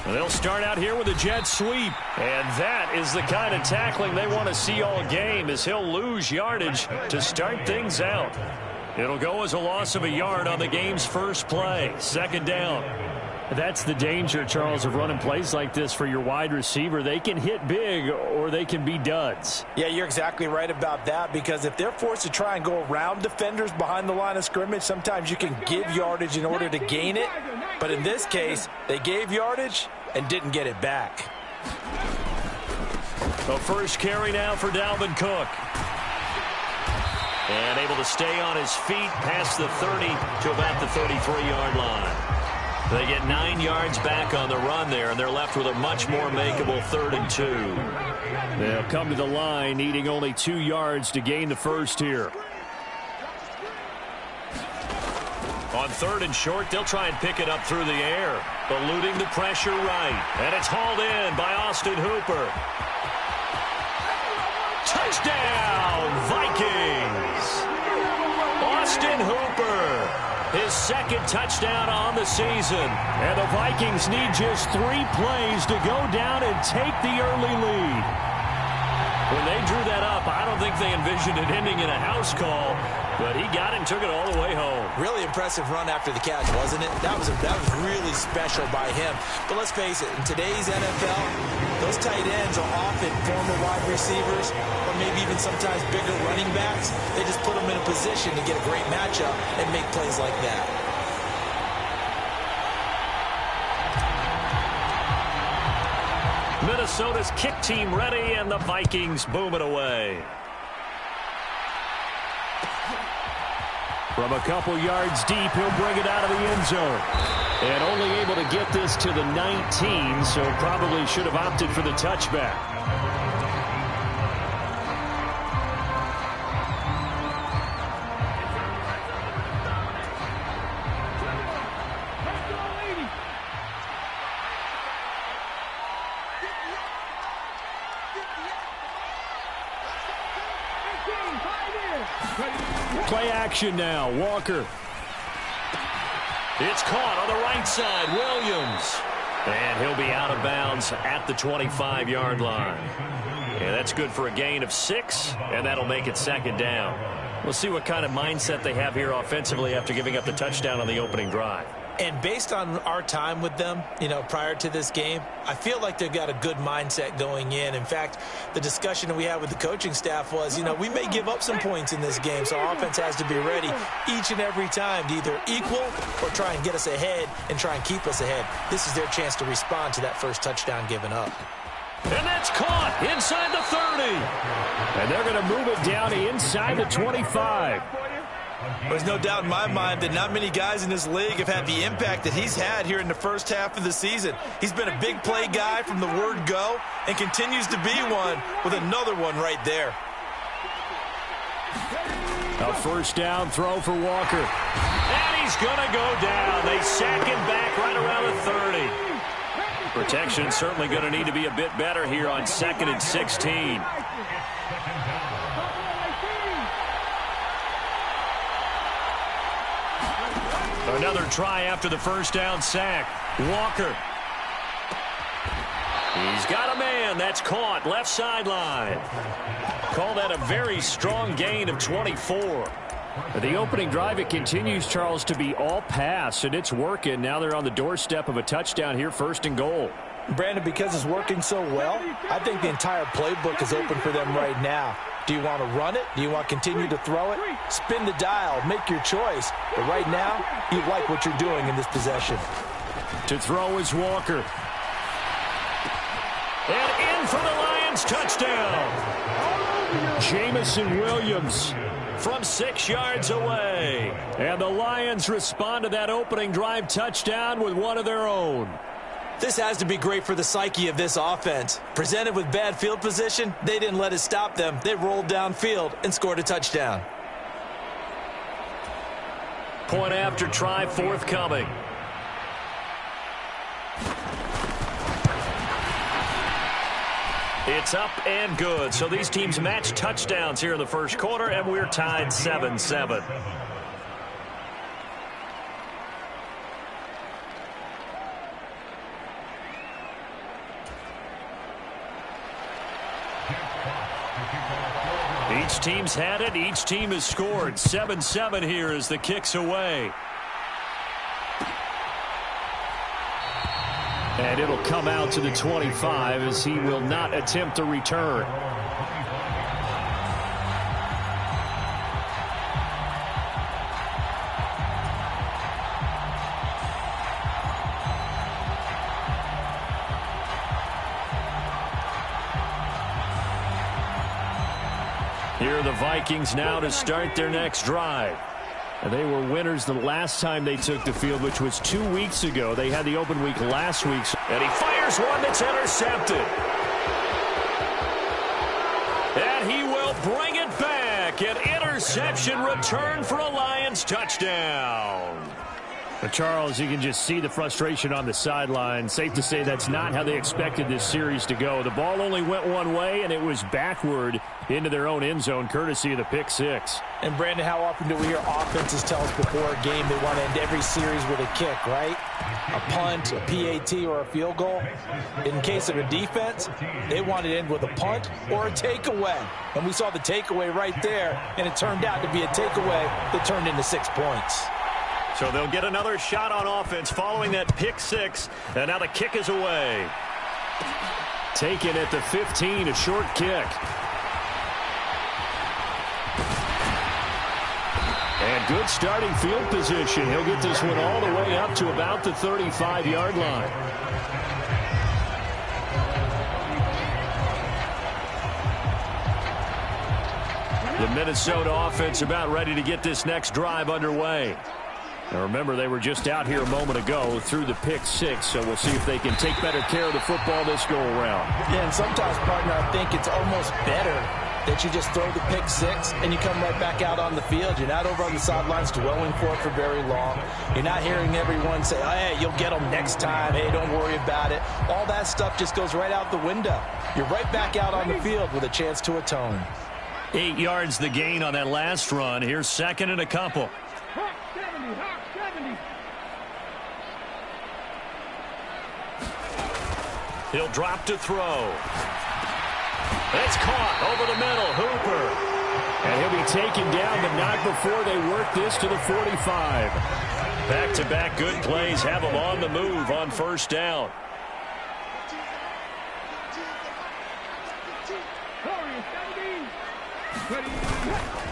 They'll start out here with a jet sweep. And that is the kind of tackling they want to see all game, as he'll lose yardage to start things out. It'll go as a loss of a yard on the game's first play. Second down. That's the danger, Charles, of running plays like this for your wide receiver. They can hit big or they can be duds. Yeah, you're exactly right about that, because if they're forced to try and go around defenders behind the line of scrimmage, sometimes you can give yardage in order to gain it. But in this case, they gave yardage and didn't get it back. The first carry now for Dalvin Cook. And able to stay on his feet past the 30 to about the 33-yard line. They get 9 yards back on the run there, and they're left with a much more makeable 3rd and 2. They'll come to the line needing only 2 yards to gain the first here. On 3rd and short, they'll try and pick it up through the air, eluding the pressure right. And it's hauled in by Austin Hooper. Touchdown, Vikings! Austin Hooper, his 2nd touchdown on the season. And the Vikings need just 3 plays to go down and take the early lead. When they drew that up, I don't think they envisioned it ending in a house call, but he got it and took it all the way home. Really impressive run after the catch, wasn't it? That was really special by him. But let's face it, in today's NFL, those tight ends are often former wide receivers, or maybe even sometimes bigger running backs. They just put them in a position to get a great matchup and make plays like that. Minnesota's kick team ready, and the Vikings boom it away. From a couple yards deep, he'll bring it out of the end zone. And only able to get this to the 19, so probably should have opted for the touchback. Play action now. Walker. It's caught on the right side. Williams. And he'll be out of bounds at the 25-yard line. Yeah, that's good for a gain of 6, and that'll make it 2nd down. We'll see what kind of mindset they have here offensively after giving up the touchdown on the opening drive. And based on our time with them, prior to this game, I feel like they've got a good mindset going in. In fact, the discussion that we had with the coaching staff was, we may give up some points in this game, so our offense has to be ready each and every time to either equal or try and get us ahead and try and keep us ahead. This is their chance to respond to that first touchdown given up. And that's caught inside the 30. And they're going to move it down inside the 25. There's no doubt in my mind that not many guys in this league have had the impact that he's had here in the first half of the season. He's been a big play guy from the word go and continues to be one with another one right there. A first down throw for Walker. And he's going to go down. They sack him back right around the 30. Protection certainly going to need to be a bit better here on 2nd and 16. Another try after the first down sack. Walker. He's got a man. That's caught. Left sideline. Call that a very strong gain of 24. The opening drive, it continues, Charles, to be all pass, and it's working. Now they're on the doorstep of a touchdown here, 1st and goal. Brandon, because it's working so well, I think the entire playbook is open for them right now. Do you want to run it? Do you want to continue to throw it? Spin the dial. Make your choice. But right now, you like what you're doing in this possession. To throw is Walker. And in for the Lions, touchdown. Jamison Williams from 6 yards away. And the Lions respond to that opening drive touchdown with one of their own. This has to be great for the psyche of this offense. Presented with bad field position, they didn't let it stop them. They rolled downfield and scored a touchdown. Point after try forthcoming. It's up and good. So these teams match touchdowns here in the first quarter, and we're tied 7-7. Each team's had it. Each team has scored. 7-7 here as the kick's away. And it'll come out to the 25 as he will not attempt to return. Here are the Vikings now to start their next drive. And they were winners the last time they took the field, which was 2 weeks ago. They had the open week last week. And he fires one that's intercepted. And he will bring it back. An interception return for a Lions touchdown. But Charles, you can just see the frustration on the sideline. Safe to say that's not how they expected this series to go. The ball only went one way, and it was backward into their own end zone, courtesy of the pick six. And, Brandon, how often do we hear offenses tell us before a game they want to end every series with a kick, right? A punt, a PAT, or a field goal. In case of a defense, they want to end with a punt or a takeaway. And we saw the takeaway right there, and it turned out to be a takeaway that turned into 6 points. So they'll get another shot on offense following that pick six. And now the kick is away. Taken at the 15, a short kick. And good starting field position. He'll get this one all the way up to about the 35-yard line. The Minnesota offense about ready to get this next drive underway. Now remember, they were just out here a moment ago through the pick six, so we'll see if they can take better care of the football this go-around. Yeah, and sometimes, partner, I think it's almost better that you just throw the pick six and you come right back out on the field. You're not over on the sidelines dwelling for it for very long. You're not hearing everyone say, oh, hey, you'll get them next time. Hey, don't worry about it. All that stuff just goes right out the window. You're right back out on the field with a chance to atone. 8 yards the gain on that last run. Here's second and a couple. He'll drop to throw. It's caught over the middle. Hooper. And he'll be taken down, but not before they work this to the 45. Back-to-back good plays have them on the move on first down.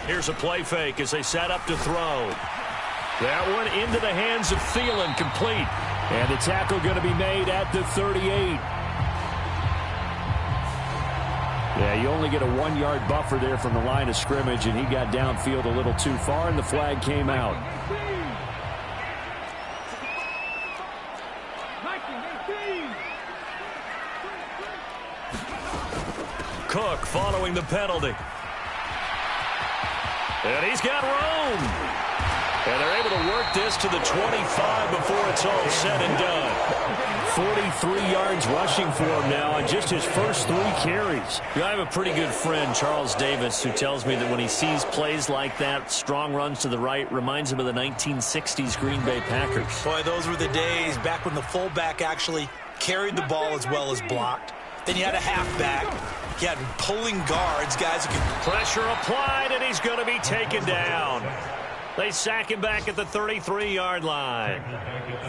Here's a play fake as they set up to throw. That one into the hands of Thielen, complete. And the tackle going to be made at the 38. Yeah, you only get a 1-yard buffer there from the line of scrimmage, and he got downfield a little too far, and the flag came out. Cook following the penalty. And he's got room. And they're able to work this to the 25 before it's all said and done. 43 yards rushing for him now on just his first 3 carries. I have a pretty good friend, Charles Davis, who tells me that when he sees plays like that, strong runs to the right, reminds him of the 1960s Green Bay Packers. Boy, those were the days back when the fullback actually carried the ball as well as blocked. Then you had a halfback. You had pulling guards, guys who could... Pressure applied, and he's going to be taken down. They sack him back at the 33-yard line.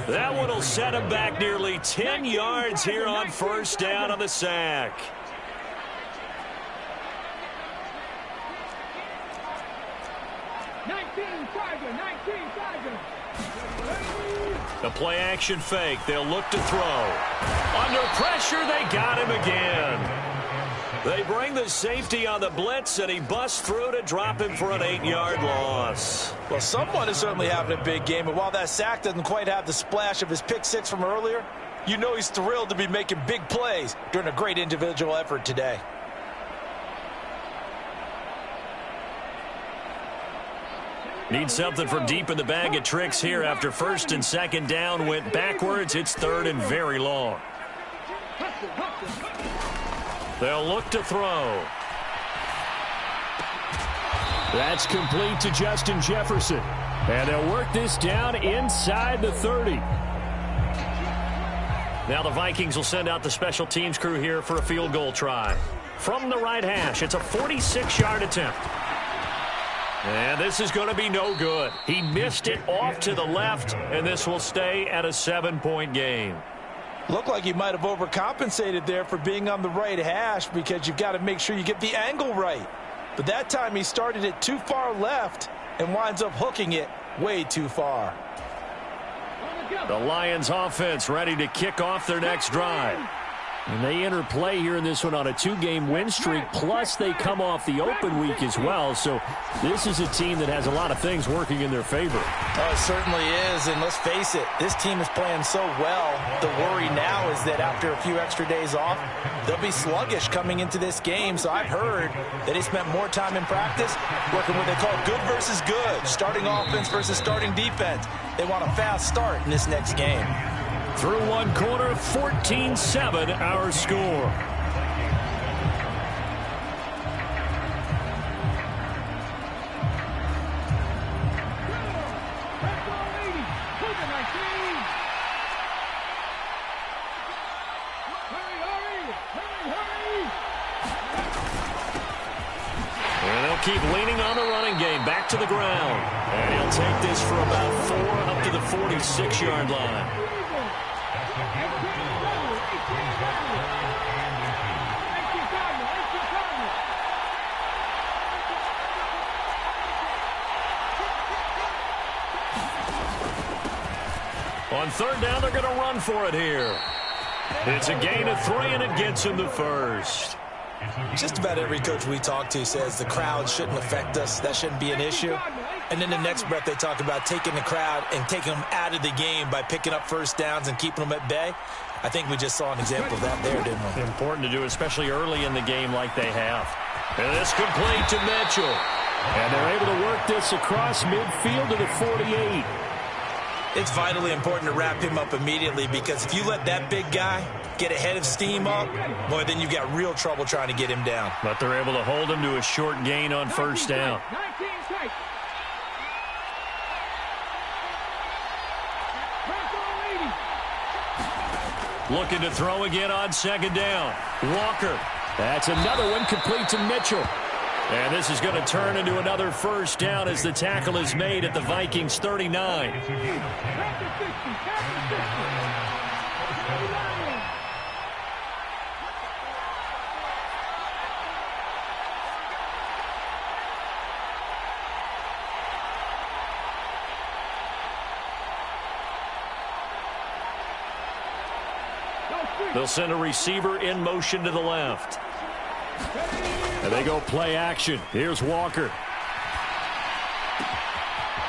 That one will set him back nearly 10 yards here on first down on the sack. The play-action fake. They'll look to throw. Under pressure, they got him again. They bring the safety on the blitz, and he busts through to drop him for an 8-yard loss. Well, someone is certainly having a big game, and while that sack doesn't quite have the splash of his pick six from earlier, you know he's thrilled to be making big plays during a great individual effort today. Need something from deep in the bag of tricks here after first and second down went backwards. It's third and very long. They'll look to throw. That's complete to Justin Jefferson. And they'll work this down inside the 30. Now the Vikings will send out the special teams crew here for a field goal try. from the right hash. It's a 46-yard attempt. And this is going to be no good. He missed it off to the left, and this will stay at a 7-point game. Looked like he might have overcompensated there for being on the right hash because you've got to make sure you get the angle right. But that time he started it too far left and winds up hooking it way too far. The Lions offense ready to kick off their next drive. And they enter play here in this one on a 2-game win streak, plus they come off the open week as well. So this is a team that has a lot of things working in their favor. Oh, it certainly is, and let's face it, this team is playing so well. The worry now is that after a few extra days off, they'll be sluggish coming into this game. So I've heard that they spent more time in practice working what they call good versus good, starting offense versus starting defense. They want a fast start in this next game. Through one quarter, 14-7 our score. And they'll keep leaning on the running game. Back to the ground. And he'll take this for about 4 up to the 46-yard line. On third down, they're going to run for it here. It's a gain of 3, and it gets him the first. Just about every coach we talk to says the crowd shouldn't affect us. That shouldn't be an issue. And then the next breath they talk about taking the crowd and taking them out of the game by picking up first downs and keeping them at bay. I think we just saw an example of that there, didn't we? Important to do, especially early in the game like they have. And this complete to Mitchell. And they're able to work this across midfield to the 48. It's vitally important to wrap him up immediately because if you let that big guy get a head of steam up, boy, then you've got real trouble trying to get him down. But they're able to hold him to a short gain on first down. Looking to throw again on second down. Walker. That's another one complete to Mitchell. And this is going to turn into another first down as the tackle is made at the Vikings 39. They'll send a receiver in motion to the left. And they go play action. Here's Walker.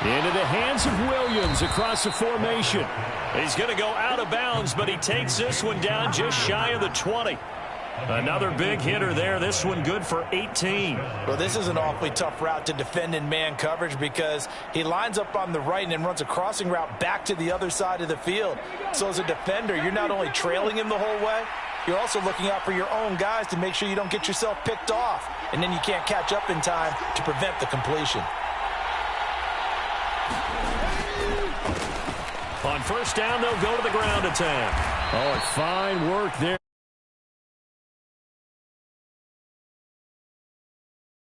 Into the hands of Williams across the formation. He's going to go out of bounds, but he takes this one down just shy of the 20. Another big hitter there. This one good for 18. Well, this is an awfully tough route to defend in man coverage because he lines up on the right and then runs a crossing route back to the other side of the field. So as a defender, you're not only trailing him the whole way, you're also looking out for your own guys to make sure you don't get yourself picked off. And then you can't catch up in time to prevent the completion. On first down, they'll go to the ground attack. Oh, fine work there.